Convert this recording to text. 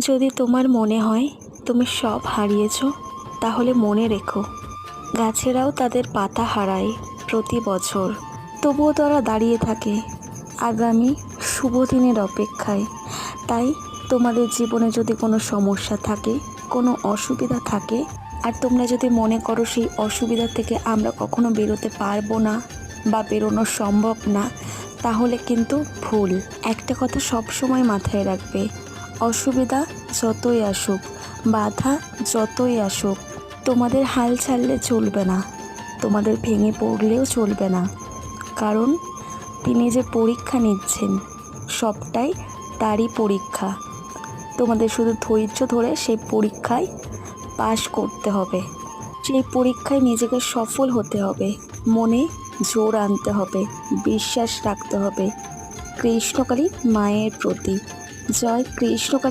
যদি তোমার মনে হয় তুমি সব হারিয়েছ, তাহলে মনে রেখো গাছেরাও তাদের পাতা হারায় প্রতি বছর, তবুও তারা দাঁড়িয়ে থাকে আগামী শুভ দিনের অপেক্ষায়। তাই তোমাদের জীবনে যদি কোনো সমস্যা থাকে, কোনো অসুবিধা থাকে, আর তোমরা যদি মনে করো সেই অসুবিধা থেকে আমরা কখনো বেরোতে পারবো না বা বেরোনো সম্ভব না, তাহলে কিন্তু ভুল। একটা কথা সব সময় মাথায় রাখবে, অসুবিধা যতই আসুক, বাধা যতই আসুক, তোমাদের হাল ছাড়লে চলবে না, তোমাদের ভেঙে পড়লেও চলবে না। কারণ তিনি যে পরীক্ষা নিচ্ছেন সবটাই তারই পরীক্ষা। তোমাদের শুধু ধৈর্য ধরে সেই পরীক্ষায় পাশ করতে হবে, সেই পরীক্ষায় নিজেকে সফল হতে হবে, মনে জোর আনতে হবে, বিশ্বাস রাখতে হবে কৃষ্ণকালী মায়ের প্রতি। জয় কৃষ্ণকালী।